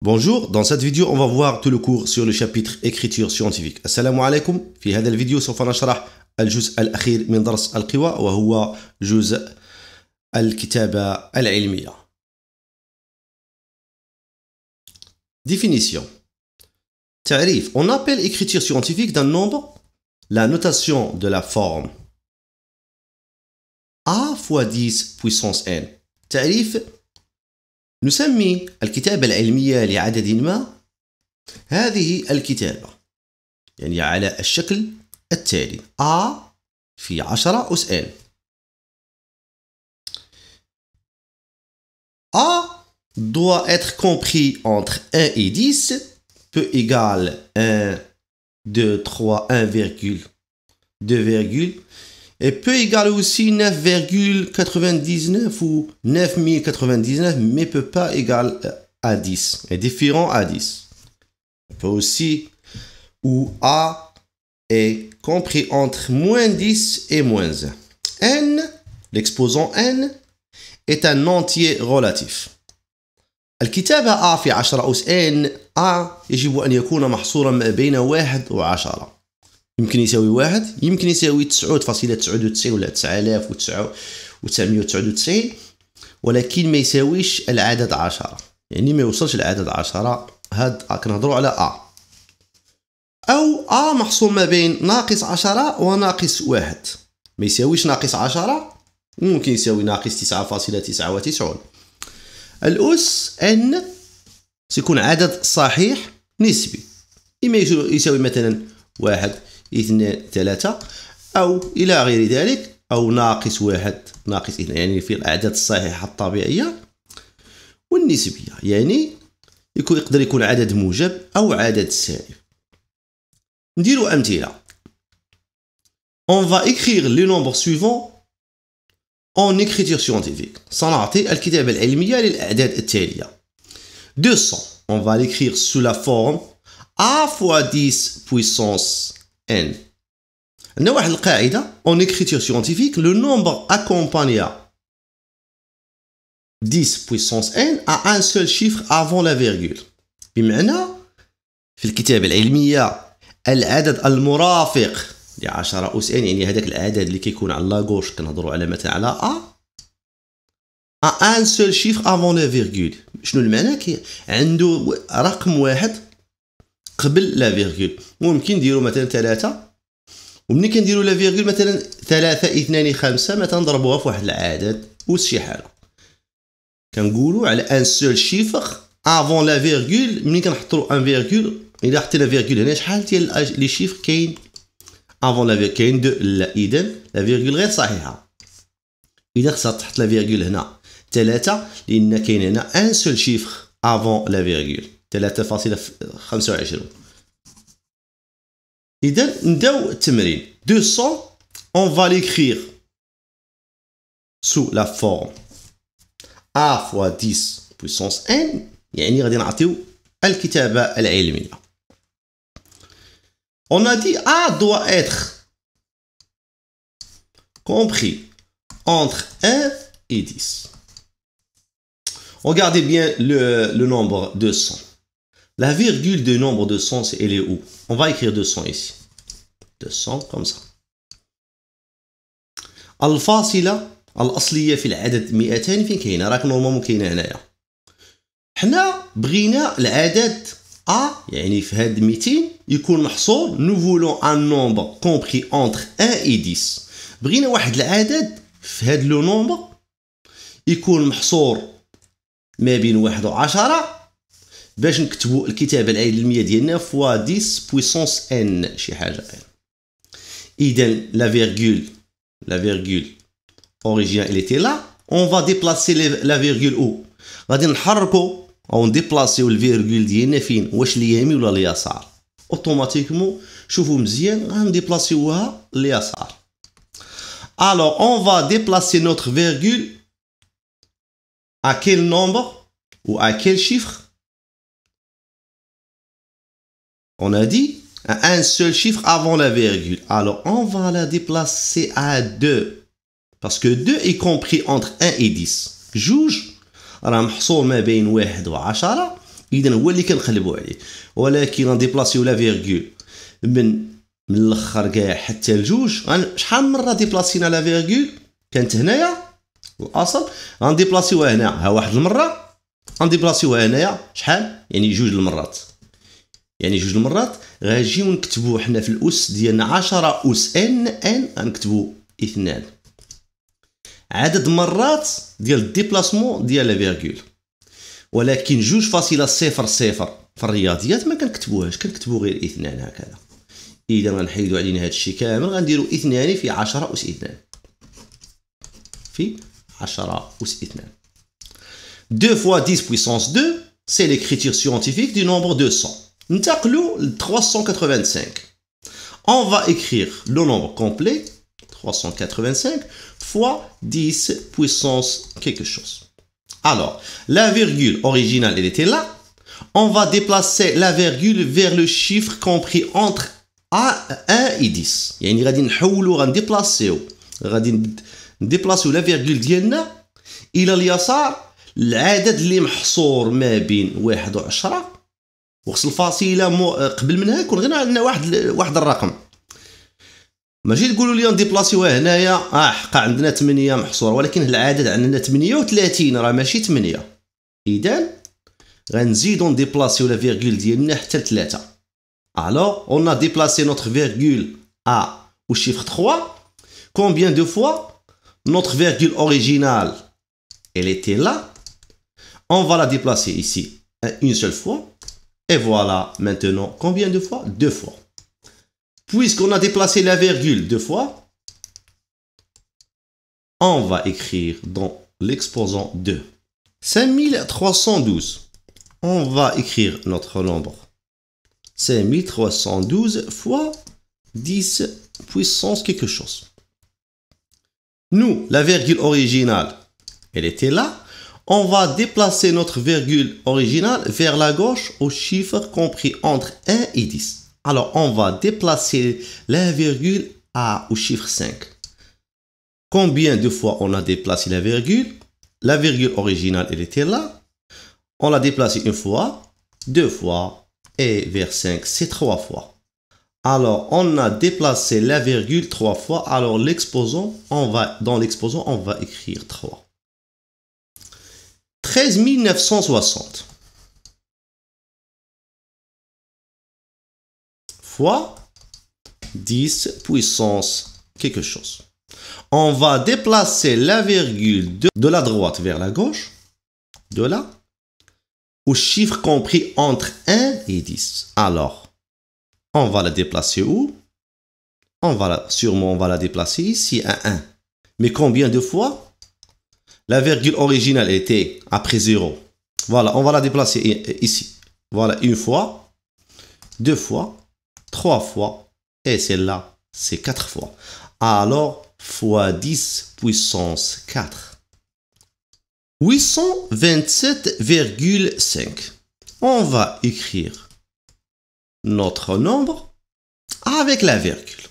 Bonjour, dans cette vidéo on va voir tout le cours sur le chapitre écriture scientifique. Assalamu alaikum. في هذا الفيديو سوف نشرح الجزء الأخير من درس القوى وهو جزء الكتابة العلمية. Définition. تعريف. On appelle écriture scientifique d'un nombre la notation de la forme a fois 10 puissance n. تعريف. نسمي الكتابة العلمية لعدد ما هذه الكتابة يعني على الشكل التالي A في 10 أس n. A doit être compris entre 1 et 10 peut égaler 1, 2, 3, 1,2, et peut égaler aussi 9,99 ou 9099, mais peut pas égaler à 10, est différent à 10. On peut aussi, où A est compris entre moins 10 et moins 1. N, l'exposant N, est un entier relatif. الكتابة A في 10 أس N A يجب أن يكون محصورا ما بين 1 و 10. يمكن يساوي 1 يمكن يساوي 9.99 ولا 9999 ولكن ما يساويش العدد 10 يعني ما يوصلش العدد 10. هاد كنهضروا على A أو A محصور ما بين ناقص 10 وناقص 1 ما يساويش ناقص 10 ممكن يساوي ناقص 9.99. الأس N سيكون عدد صحيح نسبي إما يساوي مثلا 1 2 3 أو إلى غير ذلك أو ناقص 1 ناقص 2 يعني في الأعداد الصحيحة الطبيعية والنسبية يعني يقدر يكون عدد موجب أو عدد سالب. نديروا أمثلة. On va écrire les nombres suivants en écriture scientifique. سنعطي الكتابة العلمية للأعداد التالية. 200 on va l'écrire sous la forme A fois 10 puissance n. عندنا واحد القاعدة en écriture scientifique le nombre accompagné 10 puissance n a un seul chiffre avant la virgule. بمعنى في الكتابة العلمية العدد المرافق ل 10 أس n يعني هذاك العدد اللي كيكون على لاغوش كنهضروا على مثلا على A a un seul chiffre avant la virgule. شنو المعنى؟ عنده رقم واحد قبل لا فيرغول. ممكن نديرو مثلا 3 ومنين كنديرو لا فيرغول مثلا 3 2 5 مثلا نضربوها في واحد العدد أس شي حاجة كنقولوا على ان سول شيفر افون لا فيرغول. منين كنحطوا ان فيرغول الا حطينا فيرغول هنا شحال ديال لي شيفر كاين افون لا فيرغول كاين 2 لا اذا لا فيرغول غير صحيحة. اذا خصها تحط لا فيرغول هنا 3 لان كاين هنا ان سول شيفر افون لا فيرغول 3.25. إذا نبداو التمرين. 200 on va l'écrire sous la forme A fois 10 puissance n يعني غادي نعطيو الكتابة العلمية. On a dit A doit être compris entre 1 et 10. Regardez bien le nombre 200. La virgule du nombre 200, elle est où? On va écrire 200 ici. 200 comme ça. الفاصلة الأصلية في العدد 200 فين كاينة؟ راك نورمالمون كاينة هنايا. حنا بغينا العدد A يعني في هاد 200 يكون محصور. Nous voulons un nombre compris entre 1 et 10. بغينا واحد العدد في هاد لو نومبر يكون محصور ما بين 1 و 10 باش نكتبوا الكتابة العلمية ديالنا فوا 10 puissance n شي حاجة. إذا la virgule originale elle était là. On va déplacer la virgule où غادي نحركوا أو نديبلاسيو الفيرغول ديالنا فين؟ واش اليمين ولا اليسار؟ اوتوماتيكمون شوفوا مزيان غنديبلاسيوها اليسار. Alors on va déplacer notre virgule à quel nombre ou à quel chiffre? On a dit un seul chiffre avant la virgule. Alors on va la déplacer à 2 parce que 2 est compris entre 1 et 10. جوج راه محصور ما بين 1 و 10 إذا هو اللي كنقلبوا عليه. ولكن غنديبلاسيو لا فيرغول من الاخر كاع حتى لجوج. شحال من مره ديبلاسينا لا فيرغول؟ كانت هنايا الاصل، غنديبلاسيوها هنا ها واحد المره، غنديبلاسيوها هنايا شحال؟ يعني جوج المرات. يعني جوج المرات غنجيو نكتبوا حنا في الاس ديالنا 10 اس ان غنكتبوا 2. عدد مرات ديال الديبلاسمون ديال لا فيرغول. ولكن 2.00 في الرياضيات ما كنكتبوهاش، كنكتبوا غير 2 هكذا. اذا غنحيدوا علينا هذا الشيء كامل، غنديروا 2 في 10 اس 2 في 10 اس 2. 2 fois 10 puissance 2 c'est l'écriture scientifique du nombre 200. ننتقلوا ل 385. On va écrire le nombre complet 385 fois 10 puissance quelque chose. Alors, la virgule originale, elle était là. On va déplacer la virgule vers le chiffre compris entre 1 et 10. يعني غادي نحولوا غنديبلاسيو لا فيرغول ديالنا الى اليسار العدد اللي محصور ما بين 1 و 10. وخص الفاصله قبل منها يكون غير عندنا واحد الرقم. ماشي تقولوا لي نديبلاسيوها هنايا حقا عندنا 8 محصوره، ولكن العدد عندنا 38 راه ماشي 8. اذا غنزيدو نديبلاسيو لا فيرغول ديالنا حتى ل 3. Alors, on a déplacé notre virgule A au chiffre 3. Combien de fois notre virgule originale, elle était là. On va la déplacer ici une seule fois. Et voilà maintenant combien de fois? 2 fois. Puisqu'on a déplacé la virgule 2 fois, on va écrire dans l'exposant 2. 5312. On va écrire notre nombre. 5312 fois 10 puissance quelque chose. Nous, la virgule originale, elle était là. On va déplacer notre virgule originale vers la gauche au chiffre compris entre 1 et 10. Alors, on va déplacer la virgule au chiffre 5. Combien de fois on a déplacé la virgule? La virgule originale, elle était là. On l'a déplacée une fois, 2 fois, et vers 5, c'est 3 fois. Alors, on a déplacé la virgule 3 fois. Alors, dans l'exposant, on va écrire 3. 13 960 fois 10 puissance quelque chose. On va déplacer la virgule de la droite vers la gauche, de là, au chiffre compris entre 1 et 10. Alors, on va la déplacer où? On va la déplacer ici à 1. Mais combien de fois? La virgule originale était après 0. Voilà, on va la déplacer ici. Voilà, une fois, 2 fois, 3 fois, et celle-là, c'est 4 fois. Alors, fois 10 puissance 4. 827,5. On va écrire notre nombre avec la virgule.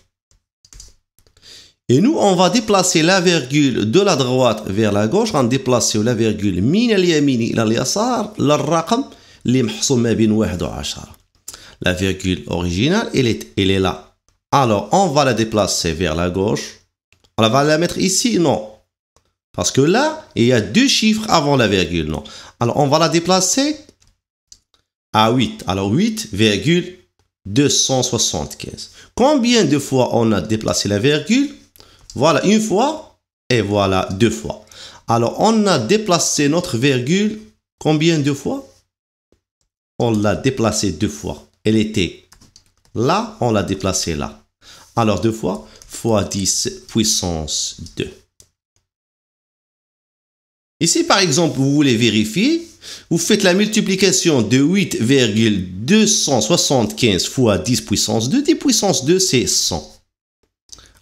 Et nous, on va déplacer la virgule de la droite vers la gauche. On va déplacer la virgule من اليمين إلى اليسار للرقم اللي محصور ما بين 1 و 10. La virgule originale, elle est là. Alors, on va la déplacer vers la gauche. On va la mettre ici, non. Parce que là, il y a 2 chiffres avant la virgule, non. Alors, on va la déplacer à 8. Alors, 8,275. Combien de fois on a déplacé la virgule? Voilà, une fois et voilà 2 fois. Alors, on a déplacé notre virgule combien de fois? On l'a déplacée 2 fois. Elle était là, on l'a déplacée là. Alors, 2 fois, fois 10 puissance 2. Ici, par exemple, vous voulez vérifier, vous faites la multiplication de 8,275 fois 10 puissance 2. 10 puissance 2, c'est 100.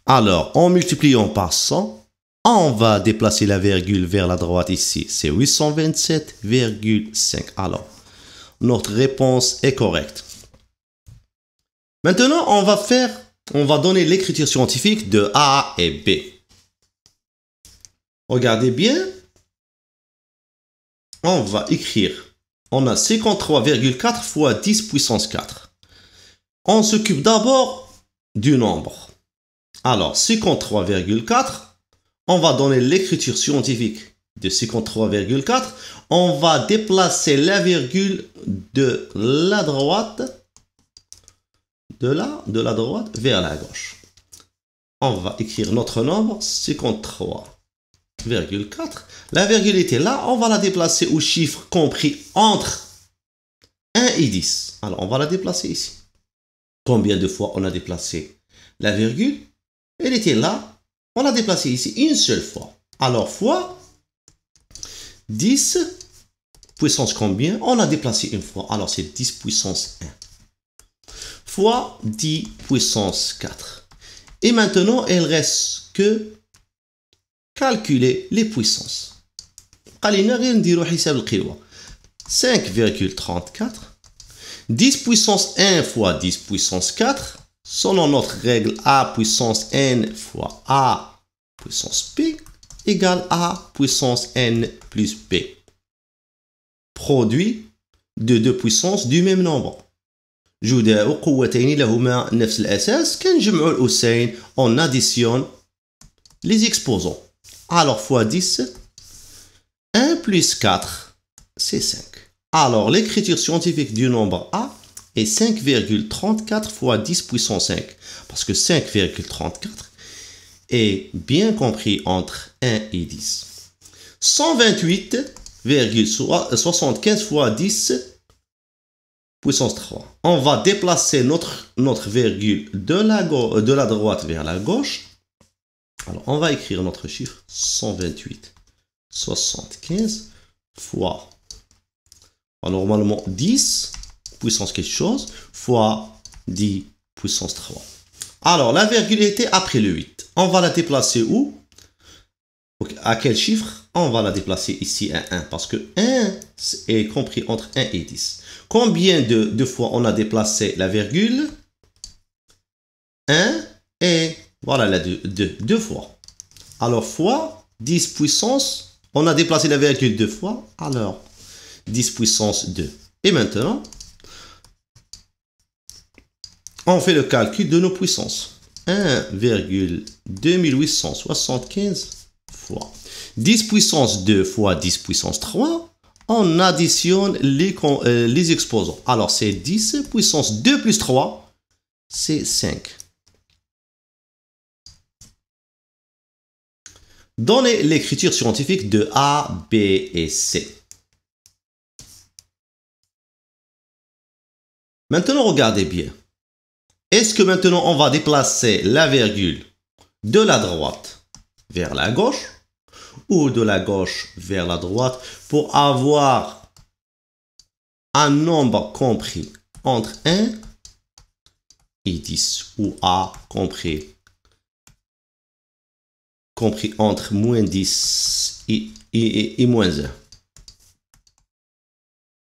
Alors, en multipliant par 100, on va déplacer la virgule vers la droite ici. C'est 827,5. Alors, notre réponse est correcte. Maintenant, on va donner l'écriture scientifique de A et B. Regardez bien. On va écrire on a 53,4 fois 10 puissance 4. On s'occupe d'abord du nombre. Alors, 53,4, on va donner l'écriture scientifique de 53,4. On va déplacer la virgule de la droite, de la droite vers la gauche. On va écrire notre nombre, 53,4. La virgule était là, on va la déplacer au chiffre compris entre 1 et 10. Alors, on va la déplacer ici. Combien de fois on a déplacé la virgule? Elle était là, on l'a déplacée ici une seule fois. Alors, fois 10 puissance combien? On a déplacé une fois. Alors, c'est 10 puissance 1. Fois 10 puissance 4. Et maintenant, il reste que calculer les puissances. 5,34. 10 puissance 1 fois 10 puissance 4. Selon notre règle a puissance n fois a puissance p égale a puissance n plus p. Produit de deux puissances du même nombre. جداء قوتين لهما نفس الأساس كنجمعوا الأسين on additionne les exposants. Alors fois 10, 1 plus 4, c'est 5. Alors l'écriture scientifique du nombre A est 5,34 fois 10 puissance 5. Parce que 5,34 est bien compris entre 1 et 10. 128,75 fois 10 puissance 3. On va déplacer notre virgule de la droite vers la gauche. Alors, on va écrire notre chiffre 128,75 fois normalement 10 puissance quelque chose fois 10 puissance 3. Alors, la virgule était après le 8. On va la déplacer où? À quel chiffre? On va la déplacer ici à 1 parce que 1 est compris entre 1 et 10. Combien de fois on a déplacé la virgule? 1 et voilà la 2 fois. Alors fois 10 puissance, on a déplacé la virgule 2 fois, alors 10 puissance 2. Et maintenant, on fait le calcul de nos puissances. 1,2875 fois 10 puissance 2 fois 10 puissance 3. On additionne les exposants. Alors, c'est 10 puissance 2 plus 3, c'est 5. Donnez l'écriture scientifique de A, B et C. Maintenant, regardez bien. Est-ce que maintenant, on va déplacer la virgule de la droite vers la gauche ou de la gauche vers la droite pour avoir un nombre compris entre 1 et 10 ou A compris entre moins 10 et moins 1.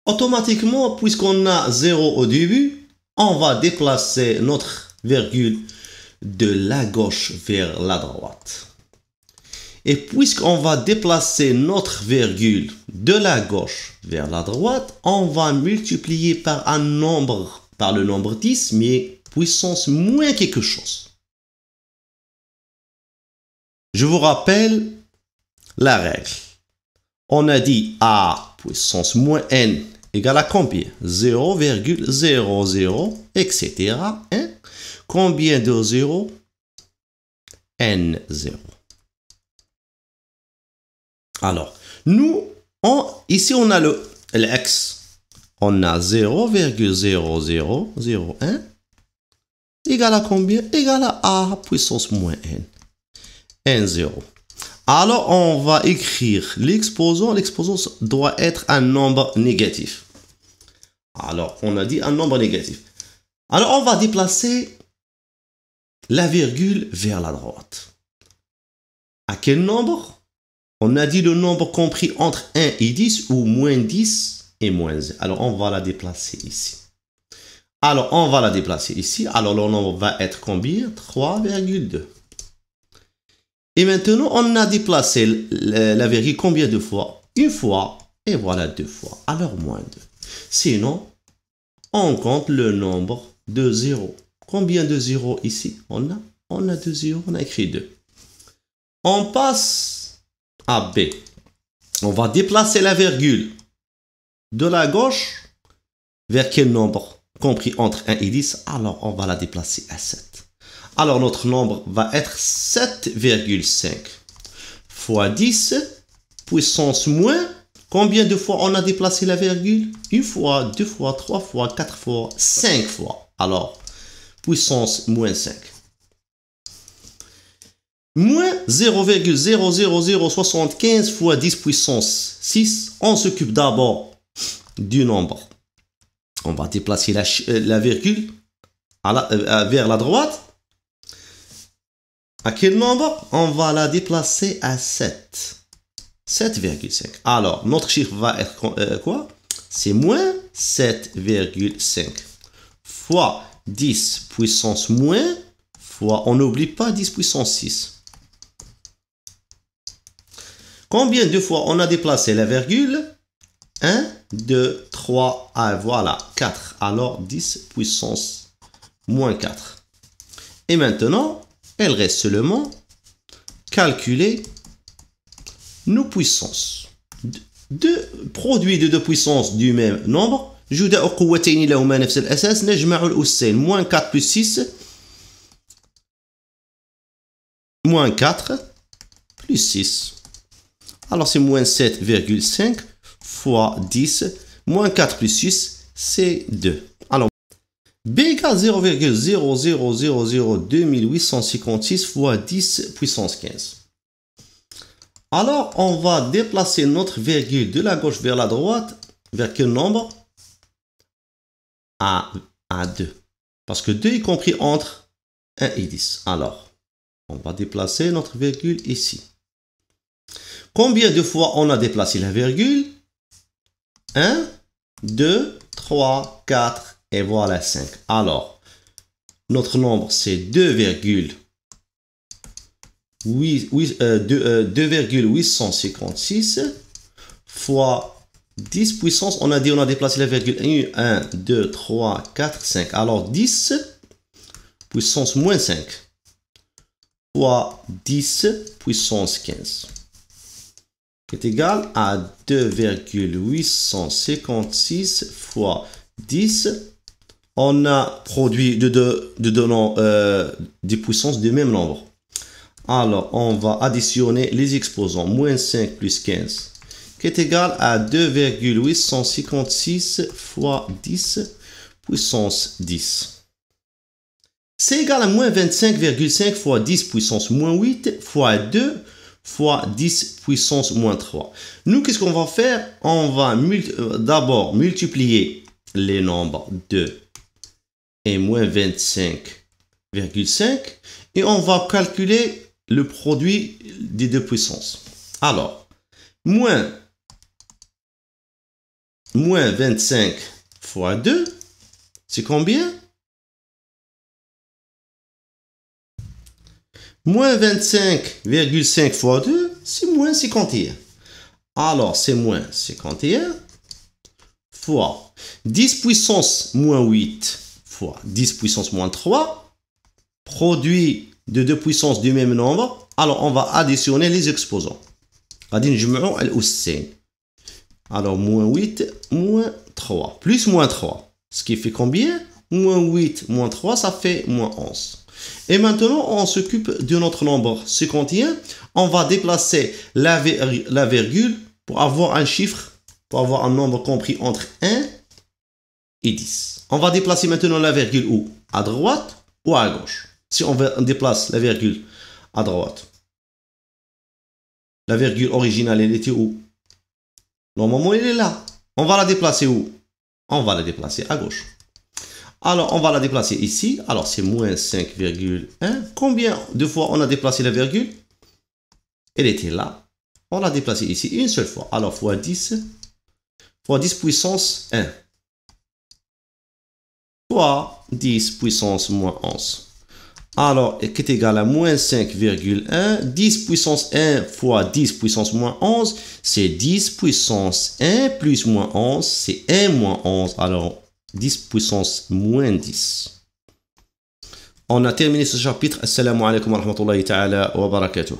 Automatiquement, puisqu'on a 0 au début, on va déplacer notre virgule de la gauche vers la droite. Et puisqu'on va déplacer notre virgule de la gauche vers la droite, on va multiplier par un nombre, par le nombre 10, mais puissance moins quelque chose. Je vous rappelle la règle. On a dit A puissance moins n égale à combien? 0,00, etc. 1. Combien de 0? N0. Alors, ici on a le x. On a 0,0001 égale à combien? Égale à A puissance moins n. N0. Alors, on va écrire l'exposant. L'exposant doit être un nombre négatif. Alors, on a dit un nombre négatif. Alors, on va déplacer la virgule vers la droite. À quel nombre? On a dit le nombre compris entre 1 et 10 ou moins 10 et moins 1. Alors, on va la déplacer ici. Alors, on va la déplacer ici. Alors, le nombre va être combien? 3,2. Et maintenant, on a déplacé la virgule combien de fois? Une fois. Et voilà 2 fois. Alors, moins 2. Sinon, on compte le nombre de zéros. Combien de zéros ici? On a 2 zéros, on a écrit 2. On passe à B. On va déplacer la virgule de la gauche vers quel nombre compris entre 1 et 10? Alors, on va la déplacer à 7. Alors, notre nombre va être 7,5 fois 10 puissance moins. Combien de fois on a déplacé la virgule? Une fois, 2 fois, 3 fois, 4 fois, 5 fois. Alors, puissance moins 5. Moins 0,00075 fois 10 puissance 6. On s'occupe d'abord du nombre. On va déplacer la virgule vers la droite. À quel nombre? On va la déplacer à 7. 7,5. Alors, notre chiffre va être quoi? C'est moins 7,5 fois 10 puissance moins fois, on n'oublie pas 10 puissance 6. Combien de fois on a déplacé la virgule? 1, 2, 3, voilà, 4. Alors, 10 puissance moins 4. Et maintenant, il reste seulement calculer nos puissances. Deux produits de deux puissances du même nombre. جداء قوتين لهما نفس الأساس نجمع الأسين. Moins 4 plus 6. Moins 4 plus 6. Alors c'est moins 7,5 fois 10. Moins 4 plus 6, c'est 2. Alors, B égale 0,0002856 fois 10 puissance 15. Alors, on va déplacer notre virgule de la gauche vers la droite. Vers quel nombre? À 2. Parce que 2 est compris entre 1 et 10. Alors, on va déplacer notre virgule ici. Combien de fois on a déplacé la virgule? 1, 2, 3, 4 et voilà 5. Alors, notre nombre c'est 2,856 fois 10 puissance, on a dit on a déplacé la virgule 1, 2, 3, 4, 5. Alors 10 puissance moins 5 fois 10 puissance 15 qui est égal à 2,856 fois 10. On a produit des puissances du même nombre. Alors, on va additionner les exposants. Moins 5 plus 15 qui est égal à 2,856 fois 10 puissance 10. C'est égal à moins 25,5 fois 10 puissance moins 8 fois 2 fois 10 puissance moins 3. Nous, qu'est-ce qu'on va faire? On va d'abord multiplier les nombres 2 et moins 25,5 et on va calculer le produit des deux puissances. Alors, moins 25 fois 2, c'est combien? Moins 25,5 fois 2, c'est moins 51. Alors, c'est moins 51 fois 10 puissance moins 8 fois 10 puissance moins 3, produit de deux puissances du même nombre. Alors, on va additionner les exposants. Alors, moins 8, moins 3, plus moins 3. Ce qui fait combien? Moins 8, moins 3, ça fait moins 11. Et maintenant, on s'occupe de notre nombre 51. On va déplacer la virgule pour avoir un chiffre, pour avoir un nombre compris entre 1 et 10. On va déplacer maintenant la virgule où? À droite ou à gauche? Si on déplace la virgule à droite, la virgule originale, elle était où? Normalement, elle est là. On va la déplacer où? On va la déplacer à gauche. Alors, on va la déplacer ici. Alors, c'est moins 5,1. Combien de fois on a déplacé la virgule? Elle était là. On l'a déplacée ici une seule fois. Alors, fois 10 puissance 1. Fois 10 puissance moins 11. Alors, qui est égal à moins 5,1. 10 puissance 1 fois 10 puissance moins 11, c'est 10 puissance 1 plus moins 11, c'est 1 moins 11. Alors, 10 puissance moins 10. On a terminé ce chapitre. Assalamu alaikum wa rahmatullahi ta'ala wa barakatuh.